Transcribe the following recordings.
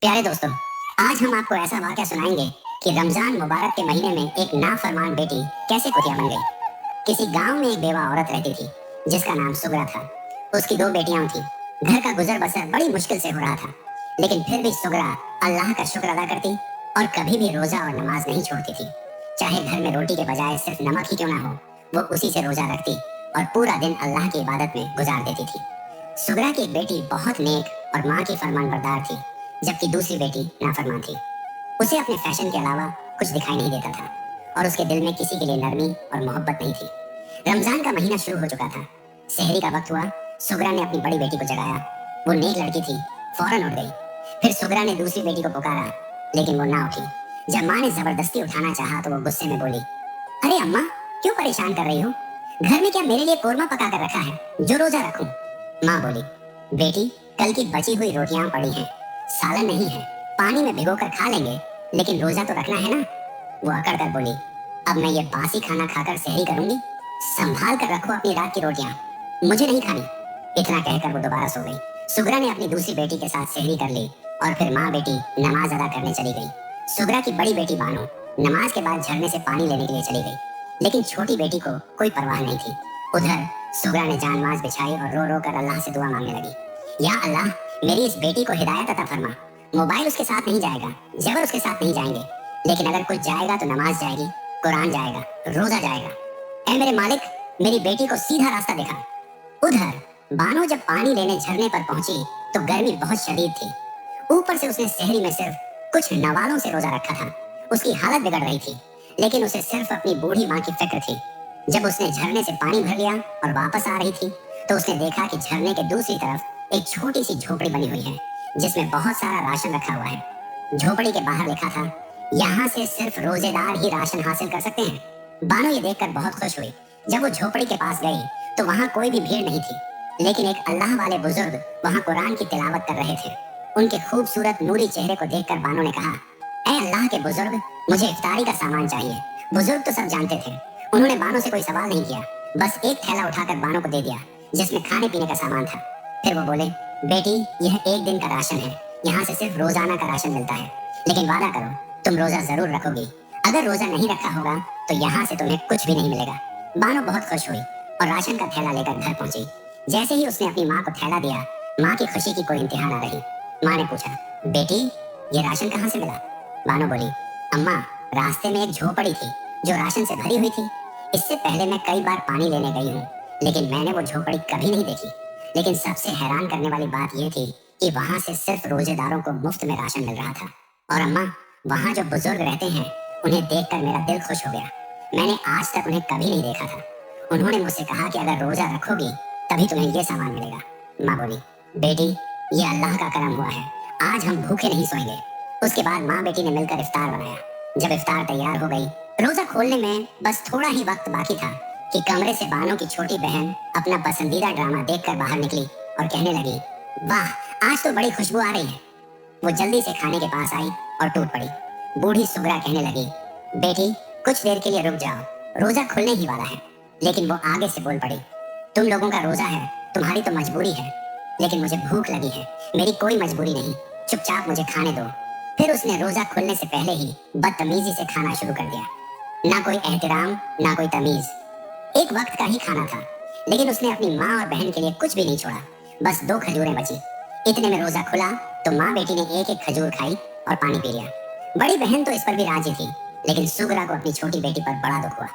प्यारे दोस्तों, आज हम आपको ऐसा वाक़या सुनाएंगे कि रमजान मुबारक के महीने में एक नाफरमान बेटी कैसे कुतिया बन गई। किसी गांव में एक बेवा औरत रहती थी जिसका नाम सुगरा था। उसकी दो बेटियां थीं। घर का गुजर बसर बड़ी मुश्किल से हो रहा था, लेकिन फिर भी सुगरा अल्लाह का शुक्र अदा करती और कभी भी रोजा और नमाज नहीं छोड़ती थी। चाहे घर में रोटी के बजाय सिर्फ नमक ही क्यों ना हो, वो उसी से रोजा रखती और पूरा दिन अल्लाह की इबादत में गुजार देती थी। सुगरा की एक बेटी बहुत नेक और माँ की फरमानबरदार थी, जबकि दूसरी बेटी नाफरमान थी। उसे अपने फैशन के अलावा कुछ दिखाई नहीं देता था और उसके दिल में किसी के लिए नरमी और मोहब्बत नहीं थी। रमजान का महीना शुरू हो चुका था। सहरी का वक्त हुआ। सुगरा ने अपनी बड़ी बेटी को जगाया। वो नेक लड़की थी, फौरन उठ गई। फिर सुगरा ने दूसरी बेटी को पुकारा, लेकिन वो ना उठी। जब माँ ने जबरदस्ती उठाना चाहा तो वो गुस्से में बोली, अरे अम्मा, क्यों परेशान कर रही हो? घर में क्या मेरे लिए कोरमा पका कर रखा है जो रोजा रखूं? माँ बोली, बेटी, कल की बची हुई रोटियां पड़ी हैं, सालन नहीं है, पानी में भिगोकर खा लेंगे, लेकिन रोजा तो रखना है ना। वो अकड़ कर बोली, अब मैं ये बासी खाना खाकर सहरी करूंगी? संभाल कर रखो अपनी रात की रोटियां, मुझे नहीं खानी। इतना कहकर वो दोबारा सो गई। सुगरा ने अपनी दूसरी बेटी के साथ सहरी कर ली और फिर माँ बेटी नमाज अदा करने चली गई। सुगरा की बड़ी बेटी बानो नमाज के बाद झरने से पानी लेने के लिए चली गई, लेकिन छोटी बेटी को कोई परवाह नहीं थी। उधर सुगरा ने जानमाज बिछाई और रो रो कर अल्लाह से दुआ मांगने लगी, या अल्लाह, मेरी इस बेटी को हिदायत अता फरमा। मोबाइल उसके साथ नहीं जाएगा, जेवर उसके साथ नहीं जाएंगे, लेकिन अगर कुछ जाएगा तो नमाज जाएगी, कुरान जाएगा, रोजा जाएगा। ऐ मेरे मालिक, मेरी बेटी को सीधा रास्ता दिखा। उधर बानो जब पानी लेने झरने पर पहुंची तो गर्मी बहुत शदीद थी। ऊपर से उसने सहरी में सिर्फ कुछ नवालों से रोजा रखा था। उसकी हालत बिगड़ रही थी, लेकिन उसे सिर्फ अपनी बूढ़ी माँ की फिक्र थी। जब उसने झरने से पानी भर लिया और वापस आ रही थी तो उसने देखा कि झरने के दूसरी तरफ एक छोटी सी झोपड़ी बनी हुई है जिसमें बहुत सारा राशन रखा हुआ है। झोपड़ी के बाहर लिखा था, यहाँ से सिर्फ रोजेदार ही राशन हासिल कर सकते हैं। बानो ये देखकर बहुत खुश हुई। जब वो झोपड़ी के पास गई तो वहाँ कोई भी भीड़ नहीं थी, लेकिन एक अल्लाह वाले बुजुर्ग वहाँ कुरान की तिलावत कर रहे थे। उनके खूबसूरत नूरी चेहरे को देखकर बानो ने कहा, ऐ अल्लाह के बुजुर्ग, मुझे इफ्तारी का सामान चाहिए। बुजुर्ग तो सब जानते थे। उन्होंने बानो से कोई सवाल नहीं किया, बस एक थैला उठाकर बानो को दे दिया जिसमें खाने पीने का सामान था। फिर वो बोले, बेटी, यह एक दिन का राशन है, यहाँ से सिर्फ रोजाना का राशन मिलता है, लेकिन वादा करो तुम रोजा जरूर रखोगी। अगर रोजा नहीं रखा होगा तो यहाँ से तुम्हें कुछ भी नहीं मिलेगा। बानो बहुत खुश हुई और राशन का थैला लेकर घर पहुंची। जैसे ही उसने अपनी माँ को थैला दिया, माँ की खुशी की कोई इंतहा न रही। माँ ने पूछा, बेटी, ये राशन कहाँ से मिला? बानो बोली, अम्मा, रास्ते में एक झोपड़ी थी जो राशन से भरी हुई थी। इससे पहले मैं कई बार पानी लेने गई हूँ, लेकिन मैंने वो झोपड़ी कभी नहीं देखी। लेकिन सबसे हैरान करने वाली बात यह थी कि वहाँ से सिर्फ रोजेदारों को मुफ्त में राशन मिल रहा था। और अम्मा, वहाँ जो बुजुर्ग रहते हैं उन्हें देखकर मेरा दिल खुश हो गया। मैंने आज तक उन्हें कभी नहीं देखा था। उन्होंने मुझसे कहा कि अगर रोजा रखोगी तभी तुम्हें ये सामान मिलेगा। माँ बोली, बेटी, ये अल्लाह का करम हुआ है, आज हम भूखे नहीं सोएंगे। उसके बाद माँ बेटी ने मिलकर इफ्तार बनाया। जब इफ्तार तैयार हो गई, रोजा खोलने में बस थोड़ा ही वक्त बाकी था कि कमरे से बानो की छोटी बहन अपना पसंदीदा ड्रामा देखकर बाहर निकली और कहने लगी, वाह, आज तो बड़ी खुशबू आ रही है। वो जल्दी से खाने के पास आई और टूट पड़ी। बूढ़ी सुगरा कहने लगी, बेटी, कुछ देर के लिए रुक जाओ, रोजा खुलने ही वाला है। लेकिन वो आगे से बोल पड़ी, तुम लोगों का रोजा है, तुम्हारी तो मजबूरी है, लेकिन मुझे भूख लगी है, मेरी कोई मजबूरी नहीं, चुपचाप मुझे खाने दो। फिर उसने रोजा खुलने से पहले ही बदतमीजी से खाना शुरू कर दिया। ना कोई एहतराम, ना कोई तमीज। एक वक्त का ही खाना था, लेकिन उसने अपनी माँ और बहन के लिए कुछ भी नहीं छोड़ा। बस 2 खजूरें बची। इतने में रोजा खुला तो माँ बेटी ने एक एक खजूर खाई और पानी पी लिया। बड़ी बहन तो इस पर भी राजी थी, लेकिन सुगरा को अपनी छोटी बेटी पर बड़ा दुख हुआ।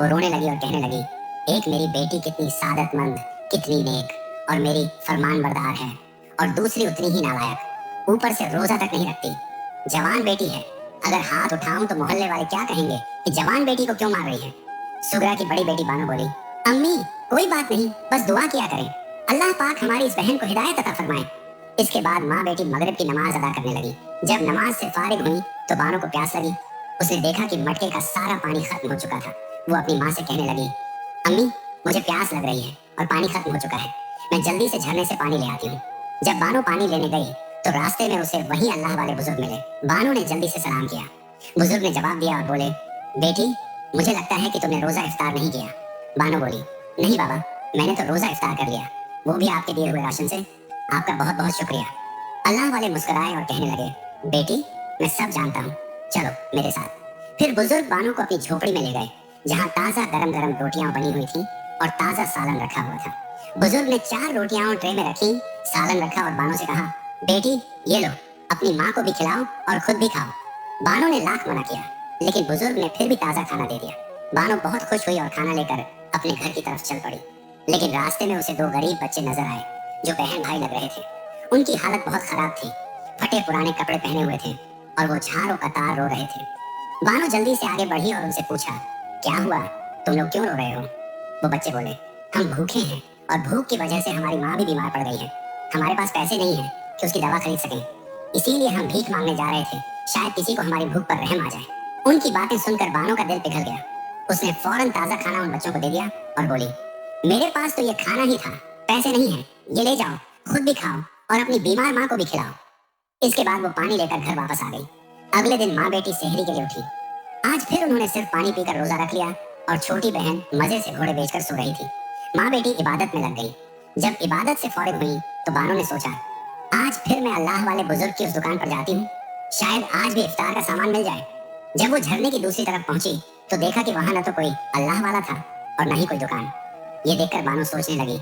वो रोने लगी और कहने लगी, एक मेरी बेटी कितनी सादतमंद, कितनी नेक और मेरी फरमानबरदार है, और दूसरी उतनी ही नालायक, ऊपर से रोजा तक नहीं रखती। जवान बेटी है, अगर हाथ उठाऊं तो मोहल्ले वाले क्या कहेंगे कि जवान बेटी को क्यों मार रही है। सुगरा की बड़ी बेटी बानो बोली, अम्मी, कोई बात नहीं, बस दुआ किया करें, अल्लाह पाक हमारी इस बहन को हिदायत अता फरमाए। इसके बाद माँ बेटी मगरिब की नमाज अदा करने लगी। जब नमाज से फारिग हुई तो बानो को प्यास लगी। उसने देखा कि मटके का सारा पानी खत्म हो चुका था। वो अपनी माँ से कहने लगी, अम्मी, मुझे प्यास लग रही है और पानी खत्म हो चुका है, मैं जल्दी से झरने से पानी ले आती हूँ। जब बानो पानी लेने गई तो रास्ते में उसे वही अल्लाह वाले बुजुर्ग मिले। बानो ने जल्दी से सलाम किया। बुजुर्ग ने जवाब दिया और बोले, बेटी, मुझे लगता है कि तुमने रोजा इफ्तार नहीं किया। बानो बोली, नहीं बाबा, मैंने तो रोजा इफ्तार कर लिया, वो भी आपके दिए हुए राशन से। आपका बहुत बहुत शुक्रिया। अल्लाह वाले मुस्कुराए और कहने लगे, बेटी, मैं सब जानता हूँ, चलो मेरे साथ। फिर बुजुर्ग बानो को अपनी झोपड़ी में ले गए, जहाँ ताजा गरम गरम रोटियां बनी हुई थी और ताजा सालन रखा हुआ था। बुजुर्ग ने 4 रोटियां ट्रे में रखी, सालन रखा और बानो से कहा, बेटी ये लो, अपनी माँ को भी खिलाओ और खुद भी खाओ। बानो ने लाख मना किया, लेकिन बुजुर्ग ने फिर भी ताजा खाना दे दिया। बानो बहुत खुश हुई और खाना लेकर अपने घर की तरफ चल पड़ी। लेकिन रास्ते में उसे 2 गरीब बच्चे नजर आए, जो बहन भाई लग रहे थे। उनकी हालत बहुत खराब थी, फटे पुराने कपड़े पहने हुए थे और वो झाड़ों कतार रो रहे थे। बानो जल्दी से आगे बढ़ी और उनसे पूछा, क्या हुआ, तुम लोग क्यों रो रहे हो? वो बच्चे बोले, हम भूखे हैं और भूख की वजह से हमारी माँ भी बीमार पड़ गई है। हमारे पास पैसे नहीं है कि उसकी दवा खरीद सकें, इसीलिए हम भीख मांगने जा रहे थे, शायद किसी को हमारी भूख पर रहम आ जाए। उनकी बातें सुनकर बानो का दिल पिघल गया। उसने फौरन ताजा खाना उन बच्चों को दे दिया और बोली, मेरे पास तो ये खाना ही था, पैसे नहीं है, ये ले जाओ, खुद भी खाओ और अपनी बीमार माँ को भी खिलाओ। इसके बाद वो पानी लेकर घर वापस आ गई। अगले दिन माँ बेटी सेहरी के लिए उठी। आज फिर उन्होंने सिर्फ पानी पीकर रोजा रख लिया और छोटी बहन मजे से घोड़े बेचकर सो रही थी। माँ बेटी इबादत में लग गई। जब इबादत से फौरग हुई तो बानो ने सोचा, आज फिर मैं अल्लाह वाले बुजुर्ग की उस दुकान पर जाती हूँ, शायद आज भी इफ्तार का सामान मिल जाए। जब वो झरने की दूसरी तरफ पहुंची तो देखा कि वहां न तो कोई अल्लाह वाला था और न ही कोई दुकान। ये देखकर बानो सोचने लगी,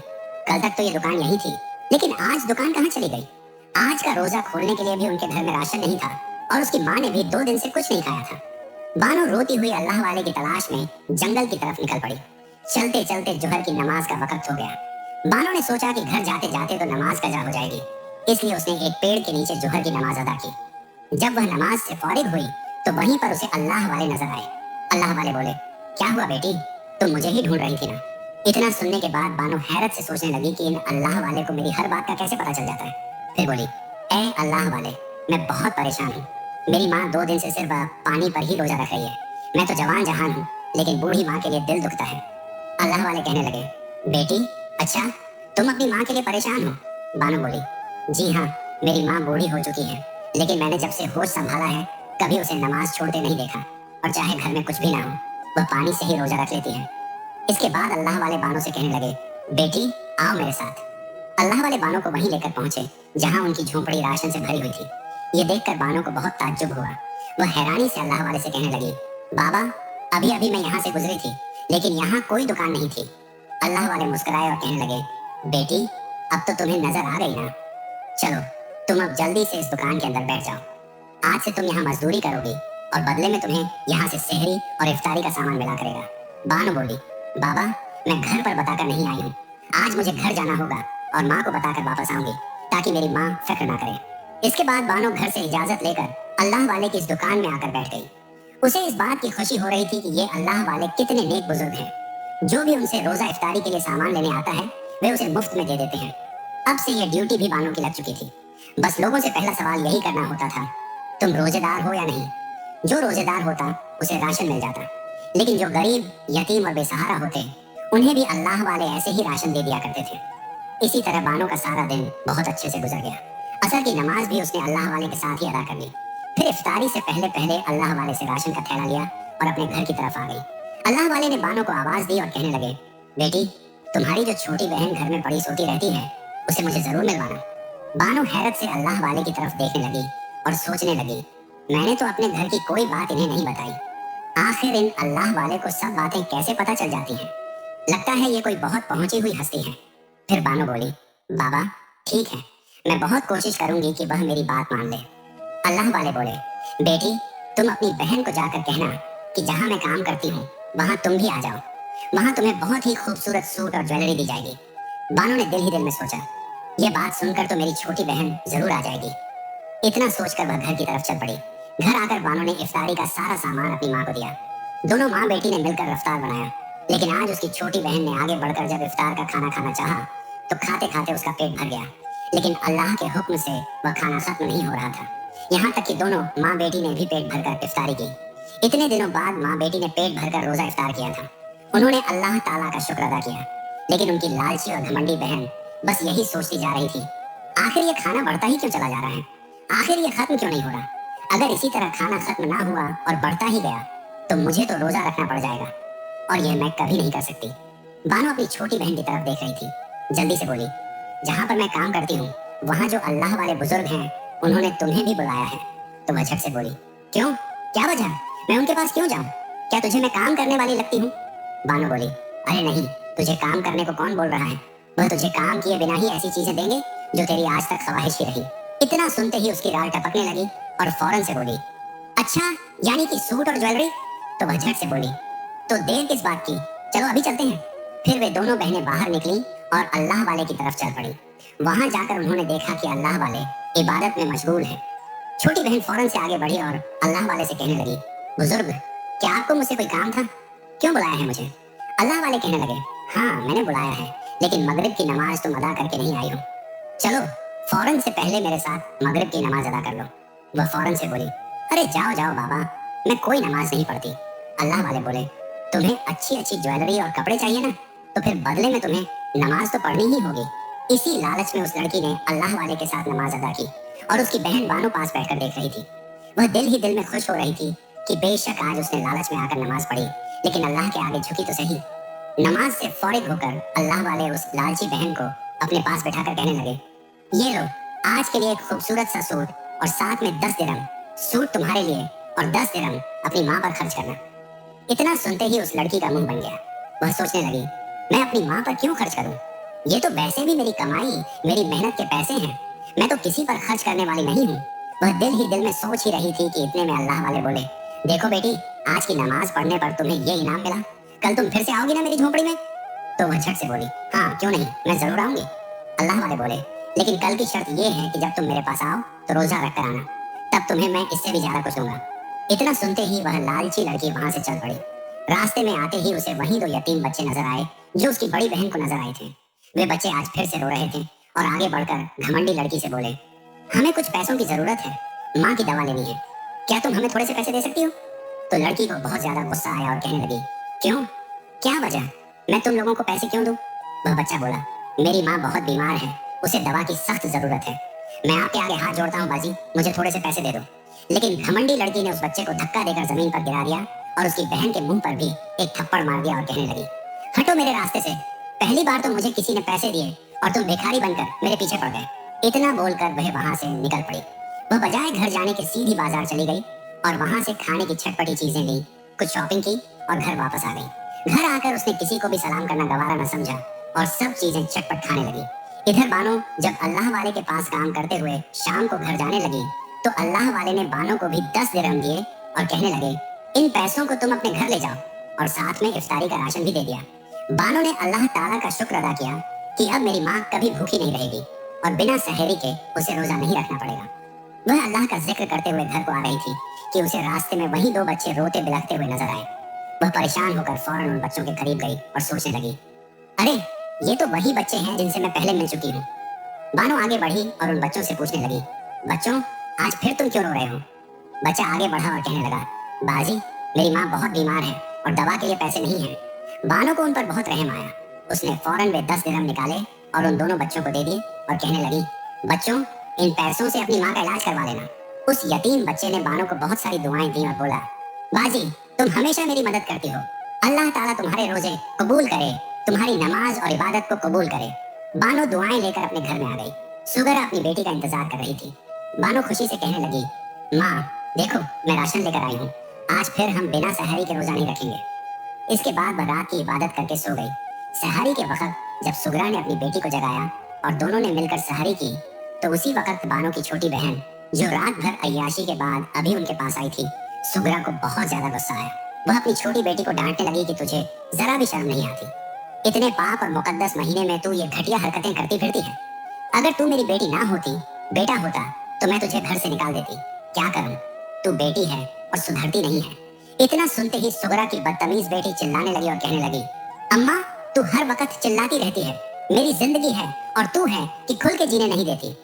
कल तक तो ये दुकान यही थी, लेकिन आज दुकान कहाँ चली गई? आज का रोजा खोलने के लिए भी उनके घर में राशन नहीं था और उसकी माँ ने भी 2 दिन से कुछ नहीं खाया था। बानो रोती हुई अल्लाह वाले की तलाश में जंगल की तरफ निकल पड़ी। चलते चलते जोहर की नमाज का वक्त हो गया। बानो ने सोचा कि घर जाते जाते तो नमाज कजा हो जाएगी, इसलिए उसने एक पेड़ के नीचे जोहर की नमाज अदा की। जब वह नमाज से फारिग हुई तो वहीं पर उसे अल्लाह वाले नजर आए। अल्लाह वाले बोले, क्या हुआ बेटी, तुम मुझे ही ढूंढ रही थी ना? इतना सुनने के बाद बानो हैरत से सोचने लगी कि इन अल्लाह वाले को मेरी हर बात का कैसे पता चल जाता है। फिर बोली, ए अल्लाह वाले, मैं बहुत परेशान हूँ। मेरी माँ 2 दिन से सिर्फ पानी पर ही रोजा रख रही है। मैं तो जवान जहान हूँ, लेकिन बूढ़ी माँ के लिए दिल दुखता है। अल्लाह वाले कहने लगे, बेटी अच्छा, तुम अपनी माँ के लिए परेशान हो? बानो बोली, जी हाँ, मेरी माँ बूढ़ी हो चुकी है, लेकिन मैंने जब से होश संभाला है कभी उसे नमाज छोड़ते नहीं देखा, और चाहे घर में कुछ भी ना हो वह पानी से ही रोजा रख लेती है। इसके बाद अल्लाह वाले बानो से कहने लगे, बेटी आओ मेरे साथ। अल्लाह वाले बानो को वहीं लेकर पहुंचे जहां उनकी झोंपड़ी राशन से भरी हुई थी। ये देखकर बानो को बहुत ताज्जुब हुआ। वह हैरानी से अल्लाह वाले से कहने लगी, बाबा अभी अभी मैं यहाँ से गुजरी थी, लेकिन यहाँ कोई दुकान नहीं थी। अल्लाह वाले मुस्कुराए और कहने लगे, बेटी अब तो तुम्हें नजर आ गई ना, चलो तुम अब जल्दी से इस दुकान के अंदर बैठ जाओ। आज से तुम यहाँ मजदूरी करोगी और बदले में तुम्हें यहाँ से सेहरी और इफ्तारी का सामान मिला करेगा। बानो बोली, बाबा मैं घर पर बताकर नहीं आई हूँ, आज मुझे घर जाना होगा और माँ को बताकर वापस आऊंगी ताकि मेरी माँ फिक्र ना करे। इसके बाद बानो घर से इजाजत लेकर अल्लाह वाले की इस दुकान में आकर बैठ गई। उसे इस बात की खुशी हो रही थी कि ये अल्लाह वाले कितने नेक बुजुर्ग हैं। जो भी उनसे रोजा इफ्तारी के लिए सामान लेने आता है वे उसे मुफ्त में दे देते हैं। अब से ये ड्यूटी भी बानो की लग चुकी थी। बस लोगों से पहला सवाल यही करना होता था, तुम रोजेदार हो या नहीं? जो रोजेदार होता उसे राशन मिल जाता, लेकिन जो गरीब, यतीम और बेसहारा होते उन्हें भी अल्लाह वाले ऐसे ही राशन दे दिया करते थे। इसी तरह बानो का सारा दिन बहुत अच्छे से गुजर गया। असर की नमाज भी उसने अल्लाह वाले के साथ ही अदा कर ली। फिर इफ्तारी से पहले पहले अल्लाह वाले से राशन का थैला लिया और अपने घर की तरफ आ गई। अल्लाह वाले ने बानो को आवाज दी और कहने लगे, बेटी तुम्हारी जो छोटी बहन घर में पड़ी सोती रहती है उसे मुझे जरूर मिलवाना। बानो हैरत से अल्लाह वाले की तरफ देखने लगी और सोचने लगी, मैंने तो अपने घर की कोई बात इन्हें नहीं बताई, आखिर इन अल्लाह वाले को सब बातें कैसे पता चल जाती हैं? लगता है ये कोई बहुत पहुंची हुई हस्ती है। फिर बानो बोली, बाबा ठीक है, मैं बहुत कोशिश करूंगी कि वह मेरी बात मान ले। अल्लाह वाले बोले, बेटी तुम अपनी बहन को जाकर कहना कि जहां मैं काम करती हूँ वहां तुम भी आ जाओ, वहां तुम्हें बहुत ही खूबसूरत सूट और ज्वेलरी दी जाएगी। बानो ने दिल ही दिल में सोचा, यह बात सुनकर तो मेरी छोटी बहन जरूर आ जाएगी। इतना सोचकर वह घर की तरफ चल पड़ी। घर आकर बानो ने इफ्तारी का सारा सामान अपनी माँ को दिया। दोनों माँ बेटी ने मिलकर रफ्तार बनाया, लेकिन आज उसकी छोटी बहन ने आगे बढ़कर जब इफ्तार का खाना खाना चाहा तो खाते खाते उसका पेट भर गया, लेकिन अल्लाह के हुक्म से वह खाना खत्म नहीं हो रहा था। यहाँ तक कि दोनों माँ बेटी ने भी पेट भरकर इफ्तारी की। इतने दिनों बाद माँ बेटी ने पेट भरकर रोजा इफ्तार किया था। उन्होंने अल्लाह ताला का शुक्र अदा किया, लेकिन उनकी लालची और घमंडी बहन बस यही सोचती जा रही थी, आखिर ये खाना बढ़ता ही क्यों चला जा रहा है, आखिर ये खत्म क्यों नहीं हो रहा? अगर इसी तरह खाना खत्म ना हुआ और बढ़ता ही गया तो मुझे तो रोजा रखना पड़ जाएगा और यह मैं कभी नहीं कर सकती। बानो अपनी छोटी बहन की तरफ देख रही थी। जल्दी से बोली, जहाँ पर मैं काम करती हूँ वहाँ जो अल्लाह वाले बुजुर्ग हैं उन्होंने तुम्हें भी बुलाया है तो वह झट से बोली, क्यों, क्या वजह, मैं उनके पास क्यों जाऊं, क्या तुझे मैं काम करने वाली लगती हूँ? बानो बोली, अरे नहीं, तुझे काम करने को कौन बोल रहा है, वह तुझे काम किए बिना ही ऐसी चीजें देंगे जो तेरी आज तक ख्वाहिश ही रही। इतना सुनते ही उसकी राल टपकने लगी और फौरन से बोली, अच्छा, यानी कि सूट और ज्वेलरी? तो वह झट से बोली, तो देर किस बात की, चलो अभी चलते हैं। फिर वे दोनों बहनें बाहर निकली और अल्लाह वाले की तरफ चल पड़ी। वहां जाकर उन्होंने देखा कि अल्लाह वाले इबादत में मशगूल है। छोटी बहन फौरन से आगे बढ़ी और अल्लाह वाले से कहने लगी, बुजुर्ग, क्या आपको मुझसे कोई काम था, क्यों बुलाया है मुझे? अल्लाह वाले कहने लगे, हाँ मैंने बुलाया है, लेकिन मगरिब की नमाज तुम अदा करके नहीं आई हो। चलो फौरन से पहले मेरे साथ मगरिब की नमाज अदा कर लो। वह फौरन से बोली, अरे जाओ जाओ बाबा, मैं कोई नमाज नहीं पढ़ती। अल्लाह वाले बोले, तुम्हें अच्छी अच्छी ज्वेलरी और कपड़े चाहिए ना, तो फिर बदले में तुम्हें नमाज तो पढ़नी ही होगी। इसी लालच में उस लड़की ने अल्लाह वाले के साथ नमाज अदा की और उसकी बहन बानो पास बैठकर देख रही थी। वह दिल ही दिल में खुश हो रही थी कि बेशक आज उसने लालच में आकर नमाज पढ़ी, लेकिन अल्लाह के आगे झुकी तो सही। नमाज से फारिग होकर अल्लाह वाले उस लालची बहन को अपने पास बैठाकर कहने लगे, ये लो, आज के लिए एक खूबसूरत सा सूट और साथ में 10 दिरहम, सूट तुम्हारे लिए और 10 दिरहम अपनी माँ पर खर्च करना। इतना सुनते ही उस लड़की का मुंह बन गया। वह सोचने लगी, मैं अपनी माँ पर क्यों खर्च करूं? ये तो वैसे भी मेरी कमाई, मेरी मेहनत के पैसे हैं, मैं तो किसी पर खर्च करने वाली नहीं हूँ। वह दिल ही दिल में सोच ही रही थी कि इतने में अल्लाह वाले बोले, देखो बेटी, आज की नमाज पढ़ने पर तुम्हें ये इनाम मिला, कल तुम फिर से आओगी ना मेरी झोपड़ी में? तो वह झट से बोली, हाँ क्यों नहीं, मैं जरूर आऊंगी। अल्लाह वाले बोले, लेकिन कल की शर्त ये है कि जब तुम मेरे पास आओ तो रोजा रख कर आना, तब तुम्हें मैं इससे भी ज्यादा कुछ दूंगा। इतना सुनते ही वह लालची लड़की वहां से चल पड़ी। रास्ते में आते ही उसे वहीं 2 यतीम बच्चे नजर आए जो उसकी बड़ी बहन को नजर आए थे। वे बच्चे आज फिर से रो रहे थे और आगे बढ़कर घमंडी लड़की से बोले, हमें कुछ पैसों की जरूरत है, माँ की दवा लेनी है, क्या तुम हमें थोड़े से पैसे दे सकती हो? तो लड़की को बहुत ज्यादा गुस्सा आया और कहने लगी, क्यों, क्या वजह, मैं तुम लोगों को पैसे क्यों दूं? वह बच्चा बोला, मेरी माँ बहुत बीमार है, उसे दवा की सख्त जरूरत है, मैं आपके आगे हाथ जोड़ता हूँ बाजी, मुझे थोड़े से पैसे दे दो। लेकिन घमंडी लड़की ने उस बच्चे को धक्का देकर जमीन पर गिरा दिया और उसकी बहन के मुंह पर भी एक थप्पड़ मार दिया और कहने लगी, हटो मेरे रास्ते से, पहली बार तो मुझे किसी ने पैसे दिए और तुम भिखारी बनकर मेरे पीछे पड़ गए। इतना बोलकर वह वहां से निकल पड़ी। वह बजाय घर जाने के सीधी बाजार चली गई और वहां से खाने की छटपटी चीजें ली, कुछ शॉपिंग की और घर वापस आ गई। घर आकर उसने किसी को भी सलाम करना गवारा न समझा और सब चीजें चटपट खाने लगी। इधर बानो जब अल्लाह वाले के पास काम करते हुए शाम को घर जाने लगी तो अल्लाह वाले ने बानो को भी 10 दिरहम दिए और कहने लगे, इन पैसों को तुम अपने घर ले जाओ, और साथ में इफ्तारी का राशन भी दे दिया। बानो ने अल्लाह ताला का शुक्र अदा किया कि अब मेरी माँ कभी भूखी नहीं रहेगी और बिना सहरी के उसे रोजा नहीं रखना पड़ेगा। वह अल्लाह का जिक्र करते हुए घर को आ रही थी कि उसे रास्ते में वही 2 बच्चे रोते बिलखते हुए नजर आए। वह परेशान होकर फौरन उन बच्चों के करीब गई और सोचने लगी, अरे ये तो वही बच्चे हैं जिनसे मैं पहले मिल चुकी हूँ। बानो आगे बढ़ी और उन बच्चों से पूछने लगी, बच्चों, आज फिर तुम क्यों रो रहे हो? बच्चा आगे बढ़ा और कहने लगा, बाजी, मेरी माँ बहुत बीमार है और दवा के लिए पैसे नहीं हैं। बानो को उन पर बहुत रहम आया। उसने फौरन वे 10 दिरहम निकाले और उन दोनों बच्चों को दे दिए और कहने लगी, बच्चों, इन पैसों से अपनी माँ का इलाज करवा लेना। उस यतीम बच्चे ने बानो को बहुत सारी दुआएं दी और बोला, बाजी, तुम हमेशा मेरी मदद करती हो, अल्लाह ताला तुम्हारे रोजे कबूल करे, तुम्हारी नमाज और इबादत को कबूल करे। बानो दुआएं लेकर अपने घर में आ गई। सुगरा अपनी बेटी का इंतजार कर रही थी। बानो खुशी से कहने लगी, माँ देखो, मैं राशन लेकर आई हूँ, आज फिर हम बिना सहरी के रोजा नहीं रखेंगे। इसके बाद वह रात की इबादत करके सो गई। सहरी के वक्त जब सुगरा ने अपनी बेटी को जगाया और दोनों ने मिलकर सहरी की, तो उसी वक्त बानो की छोटी बहन जो रात भर अय्याशी के बाद अभी उनके पास आई थी, सुगरा को बहुत ज्यादा गुस्सा आया। वह अपनी छोटी बेटी को डांटने लगी कि तुझे जरा भी शर्म नहीं आती, इतने पाक और मुकद्दस महीने में तू ये घटिया हरकतें करती फिरती है। अगर तू मेरी बेटी ना होती, बेटा होता, तो मैं तुझे घर से निकाल देती। क्या करूं, तू बेटी है और सुधरती नहीं है। इतना सुनते ही सुगरा की बदतमीज बेटी चिल्लाने लगी और कहने लगी, अम्मा, तू हर वक्त चिल्लाती रहती है, मेरी जिंदगी है और तू है कि खुल के जीने नहीं देती।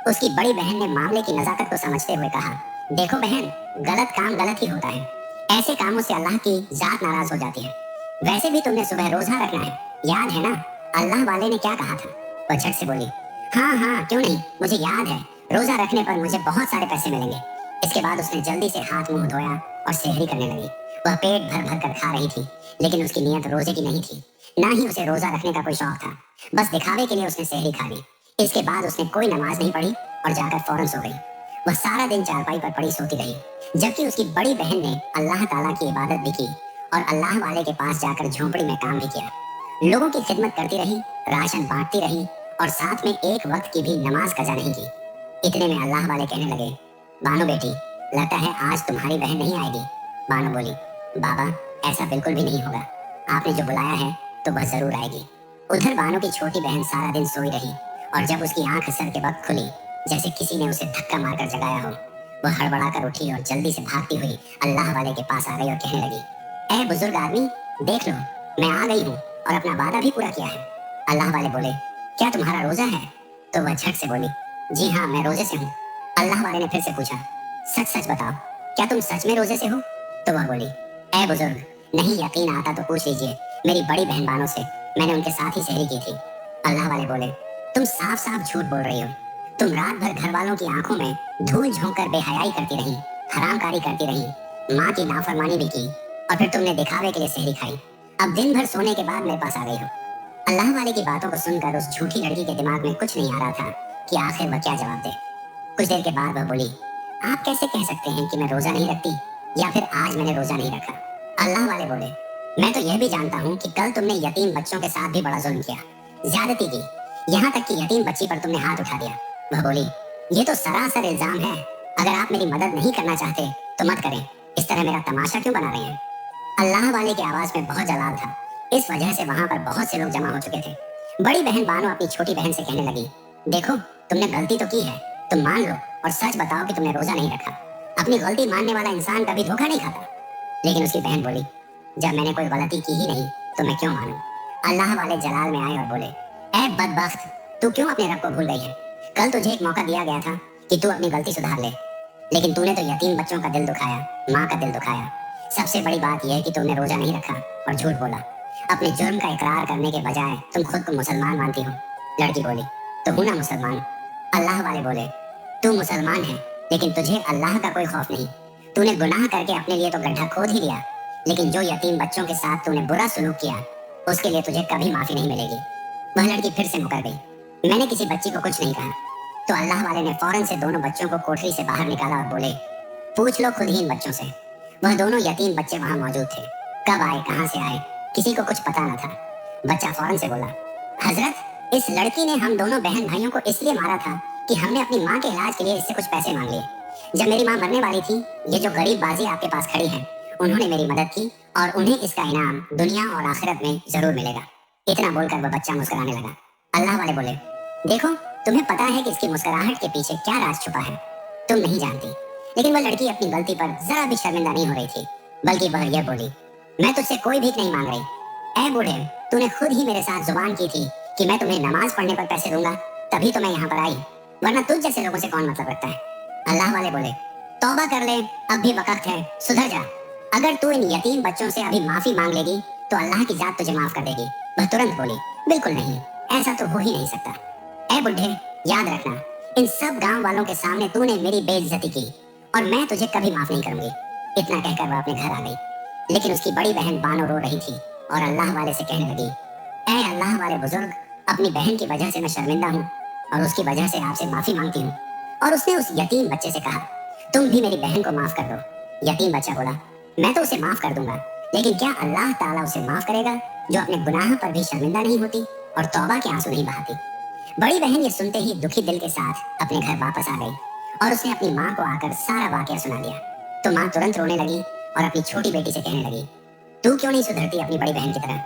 उसकी बड़ी बहन ने मामले की नजाकत को समझते हुए कहा, देखो बहन, गलत काम गलत ही होता है, ऐसे कामों से अल्लाह की जात नाराज हो जाती है। वैसे भी तुमने सुबह रोजा रखना है, याद है ना, अल्लाह वाले ने क्या कहा था? वह झट से बोली, हाँ हाँ क्यों नहीं, मुझे याद है, रोजा रखने पर मुझे बहुत सारे पैसे मिलेंगे। इसके बाद उसने जल्दी से हाथ मुंह धोया और सेहरी करने लगी। वह पेट भर भर कर खा रही थी, लेकिन उसकी नीयत रोजे की नहीं थी, ना ही उसे रोजा रखने का कोई शौक था। बस दिखावे के लिए उसने सेहरी खा ली। इसके बाद उसने कोई नमाज नहीं पढ़ी और जाकर फौरन सो गई। वह सारा दिन चारपाई पर पड़ी सोती रही, जबकि उसकी बड़ी बहन ने अल्लाह ताला की इबादत भी की और अल्लाह वाले के पास जाकर झोंपड़ी में काम भी किया। लोगों की खिदमत करती रही, राशन बांटती रही और साथ में एक वक्त की भी नमाज कजा नहीं की। इतने में अल्लाह वाले कहने लगे, बानो बेटी, लगता है आज तुम्हारी बहन नहीं आएगी। बानो बोली, बाबा ऐसा बिल्कुल भी नहीं होगा, आपने जो बुलाया है तो वह जरूर आएगी। उधर बानो की छोटी बहन सारा दिन सोई रही और जब उसकी आंख असर के वक्त खुली, जैसे किसी ने उसे धक्का मारकर जगाया हो, वह हड़बड़ाकर उठी और जल्दी से भागती हुई अल्लाह वाले के पास आ गई और कहने लगी, ए बुजुर्ग आदमी, देख लो मैं आ गई हूँ और अपना वादा भी पूरा किया है। अल्लाह वाले बोले, क्या तुम्हारा रोजा है? तो वह झट से बोली, जी हाँ मैं रोजे से हूँ। अल्लाह वाले ने फिर से पूछा, सच सच बताओ, क्या तुम सच में रोजे से हो? तो वह बोली, ए बुजुर्ग, नहीं यकीन आता तो पूछ लीजिए मेरी बड़ी बहन बानों से, मैंने उनके साथ ही सहरी की थी। अल्लाह वाले बोले, तुम साफ साफ झूठ बोल रही हो। तुम रात भर घर वालों की आंखों में धूल झोंक कर बेहयाई करती रही, हरामकारी करती रही, माँ की नाफरमानी भी की और फिर तुमने दिखावे के लिए सहरी खाई। अब दिन भर सोने के बाद मेरे पास आ गई हो। अल्लाह वाले की बातों को सुनकर उस झूठी लड़की के दिमाग में कुछ नहीं आ रहा था कि आखिर वह क्या जवाब दे। कुछ देर के बाद वह बोली, आप कैसे कह सकते हैं कि मैं रोजा नहीं रखती या फिर आज मैंने रोजा नहीं रखा? अल्लाह वाले बोले, मैं तो यह भी जानता हूँ कि कल तुमने यतीम बच्चों के साथ भी बड़ा जुल्म किया, ज्यादती की, यहाँ तक कि यतीम बच्ची पर तुमने हाथ उठा दिया। वह बोली, ये तो सरासर इल्जाम है, अगर आप मेरी मदद नहीं करना चाहते तो मत करें, इस तरह मेरा तमाशा क्यों बना रहे हैं? अल्लाह वाले की आवाज में बहुत जलाल था, इस वजह से वहां पर बहुत से लोग जमा हो चुके थे। बड़ी बहन बानो अपनी छोटी बहन से कहने लगी, देखो तुमने गलती तो की है, तुम मान लो और सच बताओ कि तुमने रोजा नहीं रखा। अपनी गलती मानने वाला इंसान कभी धोखा नहीं खाता। लेकिन उसकी बहन बोली, जब मैंने कोई गलती की ही नहीं तो मैं क्यों मानूं? अल्लाह वाले जलाल में आए और बोले, ऐ बदबख्त, तू क्यों अपने रब को भूल गई है? कल तुझे एक मौका दिया गया था कि तू अपनी गलती सुधार ले, लेकिन तूने तो यतीम बच्चों का दिल दुखाया, माँ का दिल दुखाया। सबसे बड़ी बात यह है कि तुमने रोजा नहीं रखा और झूठ बोला। अपने जुर्म का इकरार करने के बजाय तुम खुद को मुसलमान मानती हो। लड़की बोली, तो हूं ना मुसलमान। अल्लाह वाले बोले, तू मुसलमान है लेकिन तुझे अल्लाह का कोई खौफ नहीं। तूने गुनाह करके अपने लिए तो गड्ढा खोद ही लिया, लेकिन जो यतीम बच्चों के साथ तूने बुरा सलूक किया उसके लिए तुझे कभी माफी नहीं मिलेगी। वह लड़की फिर से मुकर गई, मैंने किसी बच्ची को कुछ नहीं कहा। तो अल्लाह वाले ने फौरन से दोनों बच्चों को कोठरी से बाहर निकाला और बोले, पूछ लो खुद ही इन बच्चों से। वह दोनों यतीम बच्चे वहां मौजूद थे, कब आए, कहां से आए, किसी को कुछ पता न था। बच्चा फौरन से बोला, हजरत, इस लड़की ने हम दोनों बहन भाइयों को इसलिए मारा था कि हमने अपनी माँ के इलाज के लिए इससे कुछ पैसे मांग लिए। जब मेरी माँ मरने वाली थी, ये जो गरीब बाजी आपके पास खड़ी है, उन्होंने मेरी मदद की और उन्हें इसका इनाम दुनिया और आखिरत में जरूर मिलेगा। इतना बोलकर वह बच्चा मुस्कुराने लगा। अल्लाह वाले बोले, देखो तुम्हें पता है कि इसकी मुस्कुराहट के पीछे क्या राज छुपा है, तुम नहीं जानती। लेकिन वह लड़की अपनी गलती पर जरा भी शर्मिंदा नहीं हो रही थी, बल्कि वह यह बोली, मैं तुझसे कोई भीख नहीं मांग रही। ऐ बूढ़े, तूने खुद ही मेरे साथ जुबान की थी कि मैं तुम्हें नमाज पढ़ने पर पैसे दूंगा, तभी तो मैं यहाँ पर आई, वरना तुझ जैसे लोगों से कौन मतलब रखता है। अल्लाह वाले बोले, तौबा कर ले, अब भी वक्त है, सुधर जा। अगर तू इन यतीम बच्चों से अभी माफी मांग लेगी तो अल्लाह की जात तुझे माफ कर देगी। वह तुरंत बोली, बिल्कुल नहीं, ऐसा तो हो ही नहीं सकता। ऐ बुढ़े, याद रखना, इन सब गांव वालों के सामने तूने मेरी बेइज्जती की और मैं तुझे कभी माफ नहीं करूंगी। इतना कहकर वह अपने घर आ गई। लेकिन उसकी बड़ी बहन बानो रो रही थी और अल्लाह वाले से कहने लगी, ऐ अल्लाह वाले बुजुर्ग, अपनी बहन की वजह से मैं शर्मिंदा हूँ और उसकी वजह से आपसे माफी मांगती हूँ। और उसने उस यतीम बच्चे से कहा, तुम भी मेरी बहन को माफ कर दो। यतीम बच्चा बोला, मैं तो उसे माफ कर दूंगा, लेकिन क्या अल्लाह ताला उसे माफ करेगा जो अपने गुनाह पर भी शर्मिंदा नहीं होती और तौबा के आंसू नहीं बहाती? बड़ी बहन ये सुनते ही दुखी दिल के साथ अपने घर वापस आ गई और उसने अपनी माँ को आकर सारा वाकया सुना दिया। तो माँ तुरंत रोने लगी और अपनी छोटी बेटी से कहने लगी, तू क्यों नहीं सुधरती अपनी बड़ी बहन की तरह,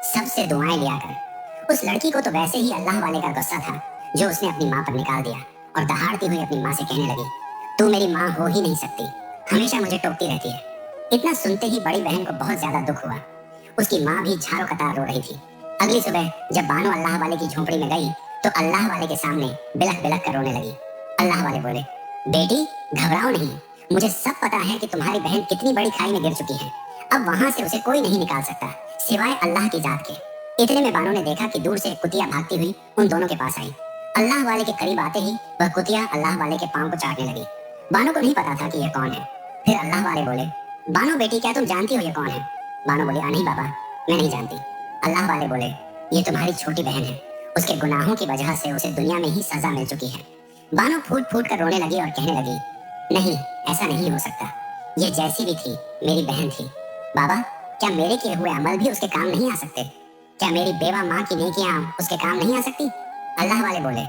सबसे दुआएं लिया कर। उस लड़की को तो वैसे ही अल्लाह वाले का गुस्सा था जो उसने अपनी माँ पर निकाल दिया और दहाड़ती हुई अपनी माँ से कहने लगी, तू मेरी माँ हो ही नहीं सकती, हमेशा मुझे टोकती रहती है। इतना सुनते ही बड़ी बहन को बहुत ज्यादा दुख हुआ। उसकी माँ भी झाड़ों कतार रो रही थी। अगली सुबह जब बानो अल्लाह वाले की झोपड़ी में गई तो अल्लाह वाले के सामने बिलख बिलख कर रोने लगी। अल्लाह वाले बोले, बेटी घबराओ नहीं, मुझे सब पता है कि तुम्हारी बहन कितनी बड़ी खाई में गिर चुकी है। अब वहां से उसे कोई नहीं निकाल सकता सिवाय अल्लाह की जात के। इतने में बानो ने देखा कि दूर से एक कुतिया भागती हुई उन दोनों के पास आई। अल्लाह वाले के करीब आते ही वह कुतिया अल्लाह वाले के पांव को चाटने लगी। बानो को नहीं पता था कि यह कौन है। फिर अल्लाह वाले बोले, बानो बेटी, क्या तुम जानती हो ये कौन है? बानो बोली, नहीं बाबा, मैं नहीं जानती। अल्लाह वाले बोले, ये तुम्हारी छोटी बहन है, उसके गुनाहों की वजह से उसे दुनिया में ही सजा मिल चुकी है। बानो फूट फूट कर रोने लगी और कहने लगी, नहीं, ऐसा नहीं हो सकता। ये जैसी भी थी मेरी बहन थी। बाबा, क्या मेरे किए हुए अमल भी उसके काम नहीं आ सकते? क्या मेरी बेवा माँ की नेकियां उसके काम नहीं आ सकती? अल्लाह वाले बोले,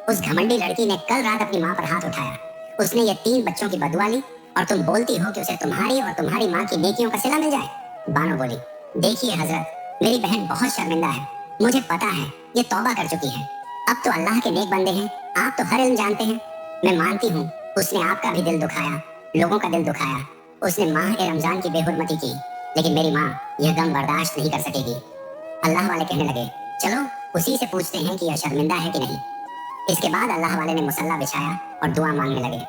उस घमंडी लड़की ने कल रात अपनी माँ पर हाथ उठाया। उसने ये 3 बच्चों की बदुआ ली और तुम बोलती हो कि उसे तुम्हारी और तुम्हारी माँ की नेकियों का सिला मिल जाए। बानो बोली, देखिए हजरत, मेरी बहन बहुत शर्मिंदा है। मुझे पता है ये तौबा कर चुकी है। अब तो अल्लाह के नेक बंदे हैं, आप तो हर इल्म जानते हैं। मैं मानती हूँ उसने आपका भी दिल दुखाया, लोगों का दिल दुखाया। उसने माह ए रमजान की बेहुरमती की, लेकिन मेरी माँ यह गम बर्दाश्त नहीं कर सकेगी। अल्लाह वाले कहने लगे, चलो उसी से पूछते हैं कि यह शर्मिंदा है कि नहीं। इसके बाद अल्लाह वाले ने मुसल्ला बिछाया और दुआ मांगने लगे,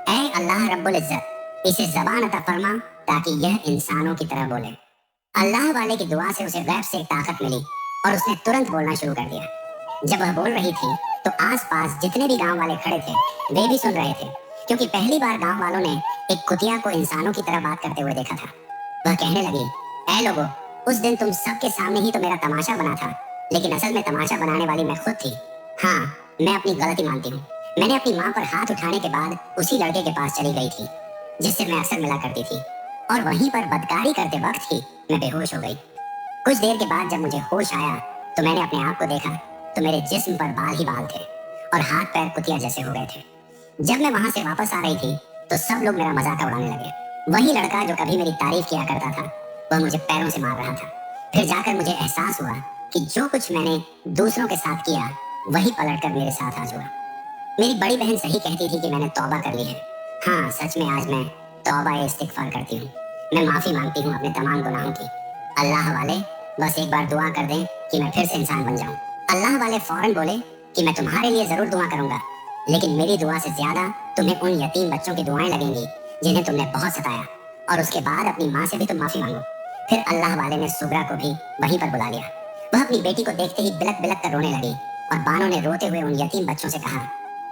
ऐ अल्लाह रब्बुल इज्जत, इसे जबान अता फरमा ताकि यह इंसानों की तरह बोले। अल्लाह वाले की दुआ से उसे गैब से एक ताकत मिली और उसने तुरंत बोलना शुरू कर दिया। जब वह बोल रही थी तो आसपास जितने भी गांव वाले खड़े थे वे भी सुन रहे थे, क्योंकि पहली बार गांव वालों ने एक कुतिया को इंसानों की तरह बात करते हुए देखा था। वह कहने लगी, ऐ लोगों, उस दिन तुम सबके सामने ही तो मेरा तमाशा बना था, लेकिन असल में तमाशा बनाने वाली मैं खुद थी। हाँ, मैं अपनी गलती मानती हूँ। मैंने अपनी माँ पर हाथ उठाने के बाद उसी लड़के के पास चली गई थी जिससे मैं अक्सर मिला करती थी, और वहीं पर बदकारी करते वक्त ही मैं बेहोश हो गई। कुछ देर के बाद जब मुझे होश आया तो मैंने अपने आप को देखा तो मेरे जिस्म पर बाल ही बाल थे और हाथ पैर कुतिया जैसे हो गए थे। जब मैं वहां से वापस आ रही थी तो सब लोग मेरा मजाक उड़ाने लगे। वही लड़का जो कभी मेरी तारीफ किया करता था वह मुझे पैरों से मार रहा था। फिर जाकर मुझे एहसास हुआ कि जो कुछ मैंने दूसरों के साथ किया वही पलटकर मेरे साथ आज हुआ। मेरी बड़ी बहन सही कहती थी कि मैंने तौबा कर ली है। हाँ, सच में आज मैं तौबा इस्तिगफार करती हूँ। मैं माफी मांगती हूँ अपने तमाम गुनाहों की। अल्लाह वाले, बस एक बार दुआ कर दें कि मैं फिर से इंसान बन जाऊं। अल्लाह वाले फौरन बोले कि मैं तुम्हारे लिए जरूर दुआ करूंगा, लेकिन मेरी दुआ से ज्यादा तुम्हें उन यतीम बच्चों की दुआएं लगेंगी जिन्हें तुमने बहुत सताया, और उसके बाद अपनी माँ से भी तुम माफी मांगो। फिर अल्लाह वाले ने सुगरा को भी वहीं पर बुला लिया। वह अपनी बेटी को देखते ही बिलक बिलक कर रोने लगी और बानो ने रोते हुए उन यतीम बच्चों से कहा,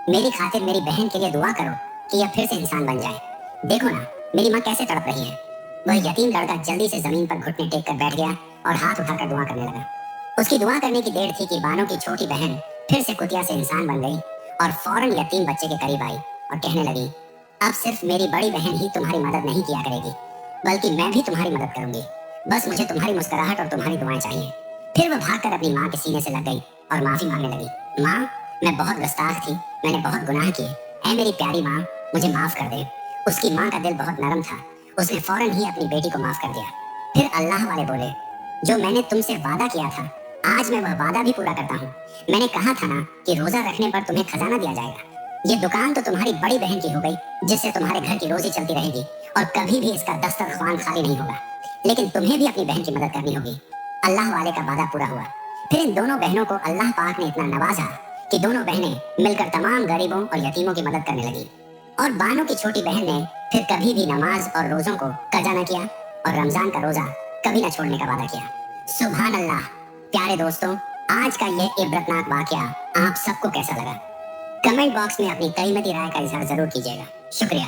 मेरी खातिर मेरी बहन के लिए दुआ करो कि यह फिर से इंसान बन जाए। देखो ना, मेरी माँ कैसे तड़प रही है। वह यतीम लड़का जल्दी से जमीन पर घुटने टेक कर बैठ गया और हाथ उठाकर दुआ करने लगा। उसकी दुआ करने की देर थी कि बानो की छोटी बहन फिर से कुतिया से इंसान बन गई और फौरन यतीम बच्चे के करीब आई और कहने लगी, अब सिर्फ मेरी बड़ी बहन ही तुम्हारी मदद नहीं किया करेगी, बल्कि मैं भी तुम्हारी मदद करूंगी। बस मुझे तुम्हारी मुस्कुराहट और तुम्हारी दुआएं चाहिए। फिर वह भागकर अपनी माँ के सीने से लग गई और माफी मांगने लगी, माँ, मैं बहुत गुस्ताख थी, मैंने बहुत गुनाह किए। ऐ मेरी प्यारी माँ, मुझे माफ कर दे। उसकी माँ का दिल बहुत नरम था, उसने फौरन ही अपनी बेटी को माफ कर दिया। फिर अल्लाह वाले बोले, जो मैंने तुमसे वादा किया था आज मैं वह वादा भी पूरा करता हूँ। मैंने कहा था ना कि रोजा रखने पर तुम्हें खजाना दिया जाएगा। ये दुकान तो तुम्हारी बड़ी बहन की हो गई, जिससे तुम्हारे घर की रोजी चलती रहेगी और कभी भी इसका दस्तरख्वान खाली नहीं होगा, लेकिन तुम्हें भी अपनी बहन की मदद करनी होगी। अल्लाह वाले का वादा पूरा हुआ। फिर इन दोनों बहनों को अल्लाह पाक ने इतना नवाजा कि दोनों बहनें मिलकर तमाम गरीबों और यतीमों की मदद करने लगी, और बानो की छोटी बहन ने फिर कभी भी नमाज और रोजों को कजा न किया और रमजान का रोजा कभी न छोड़ने का वादा किया। सुभान अल्लाह। प्यारे दोस्तों, आज का ये इबरतनाक वाकया आप सबको कैसा लगा? कमेंट बॉक्स में अपनी कीमती राय का इजहार जरूर कीजिएगा। शुक्रिया।